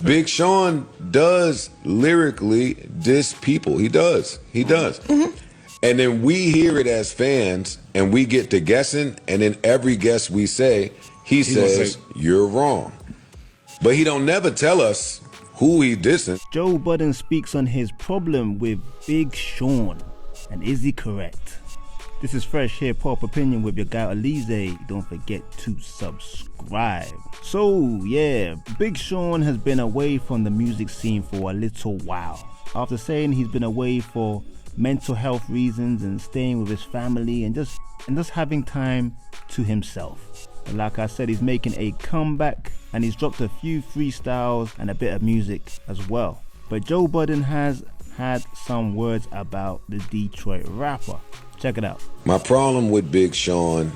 Big Sean does lyrically diss people. He does. And then we hear it as fans, and we get to guessing, and then every guess we say, he says, you're wrong. But he don't never tell us who he dissing. Joe Budden speaks on his problem with Big Sean, and is he correct? This is Fresh Hip Hop Opinion with your guy Alize. Don't forget to subscribe. So yeah, Big Sean has been away from the music scene for a little while. After saying he's been away for mental health reasons and staying with his family and just having time to himself. And like I said, he's making a comeback and he's dropped a few freestyles and a bit of music as well. But Joe Budden has had some words about the Detroit rapper. Check it out. My problem with Big Sean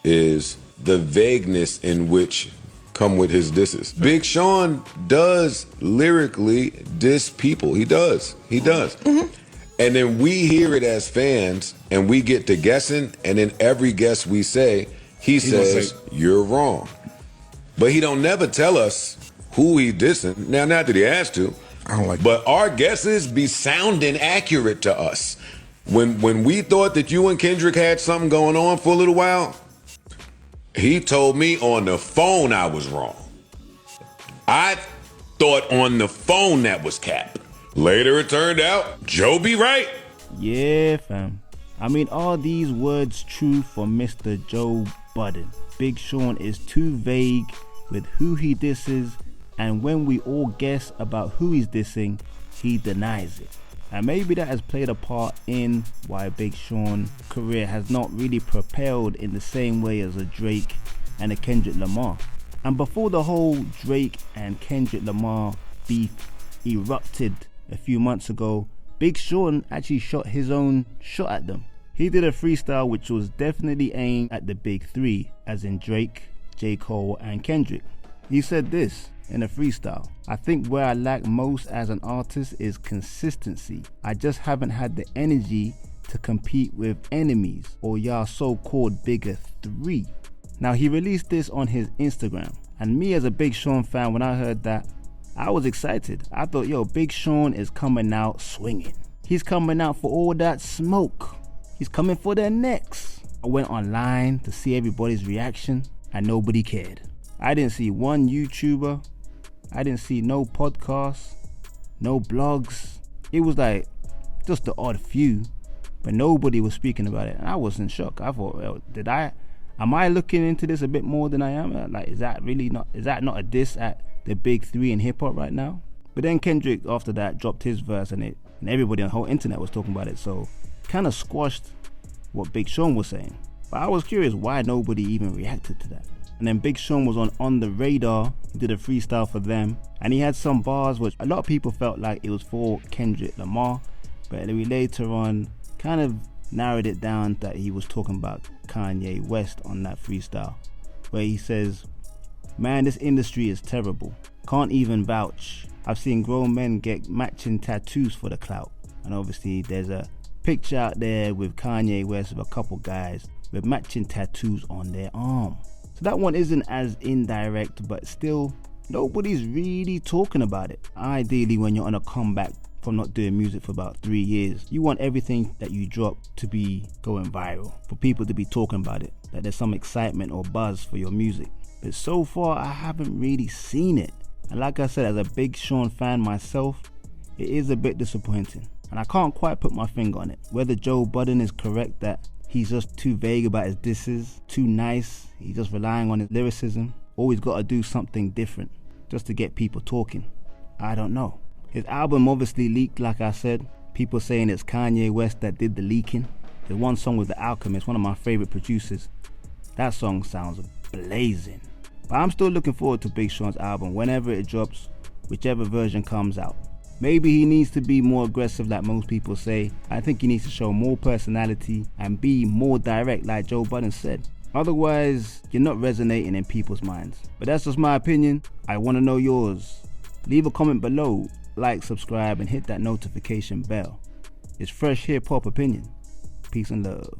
is the vagueness in which come with his disses. Big Sean does lyrically diss people. He does. And then we hear it as fans, and we get to guessing, and then every guess we say, he says, you're wrong. But he don't never tell us who he dissing. Now, not that he has to, but our guesses be sounding accurate to us. When we thought that you and Kendrick had something going on for a little while, he told me on the phone I was wrong. I thought on the phone that was cap. Later it turned out Joe be right. Yeah, fam. I mean, are these words true for Mr. Joe Budden? Big Sean is too vague with who he disses, and when we all guess about who he's dissing, he denies it. And maybe that has played a part in why Big Sean's career has not really propelled in the same way as a Drake and a Kendrick Lamar. And before the whole Drake and Kendrick Lamar beef erupted a few months ago, Big Sean actually shot his own shot at them. He did a freestyle which was definitely aimed at the big three, as in Drake, J. Cole and Kendrick. He said this in a freestyle: I think where I lack most as an artist is consistency. I just haven't had the energy to compete with enemies or y'all so-called bigger three. Now he released this on his Instagram, and me as a Big Sean fan, when I heard that, I was excited. I thought, yo, Big Sean is coming out swinging. He's coming out for all that smoke. He's coming for their necks. I went online to see everybody's reaction and nobody cared. I didn't see one YouTuber. I didn't see no podcasts, no blogs. It was like just the odd few, but nobody was speaking about it. And I was in shock. I thought, well, am I looking into this a bit more than I am? Like, is that not a diss at the big three in hip hop right now? But then Kendrick after that dropped his verse and everybody on the whole internet was talking about it, so kind of squashed what Big Sean was saying. But I was curious why nobody even reacted to that. And then Big Sean was on the radar. He did a freestyle for them, and he had some bars which a lot of people felt like it was for Kendrick Lamar, but we later on kind of narrowed it down that he was talking about Kanye West on that freestyle, where he says, man, this industry is terrible. Can't even vouch. I've seen grown men get matching tattoos for the clout. And obviously there's a picture out there with Kanye West with a couple guys with matching tattoos on their arm. So that one isn't as indirect, but still nobody's really talking about it. Ideally, when you're on a comeback from not doing music for about 3 years, you want everything that you drop to be going viral, for people to be talking about it, that there's some excitement or buzz for your music. But so far I haven't really seen it. And like I said, as a Big Sean fan myself, it is a bit disappointing. And I can't quite put my finger on it. Whether Joe Budden is correct that he's just too vague about his disses, too nice, he's just relying on his lyricism, or he's got to do something different just to get people talking. I don't know. His album obviously leaked, like I said. People saying it's Kanye West that did the leaking. There's one song with The Alchemist, one of my favorite producers. That song sounds blazing. But I'm still looking forward to Big Sean's album whenever it drops, whichever version comes out. Maybe he needs to be more aggressive like most people say. I think he needs to show more personality and be more direct like Joe Budden said. Otherwise, you're not resonating in people's minds. But that's just my opinion. I want to know yours. Leave a comment below, like, subscribe, and hit that notification bell. It's Fresh Hip Hop Opinion. Peace and love.